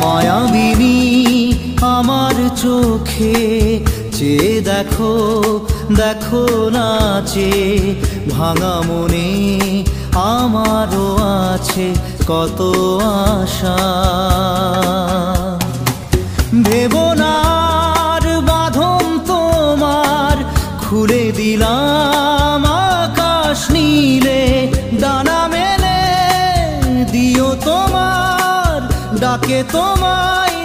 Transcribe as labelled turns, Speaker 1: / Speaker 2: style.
Speaker 1: মায়াবিনী আমার চোখে চেয়ে দেখো, দেখো নাচে ভাঙা মনে আমারও আছে কত আশা। ভেবনার বাঁধন তোমার খুলে দিলাম আকাশ নীলে, ডানা মেলে দিও তোমার ডাকে তোমায়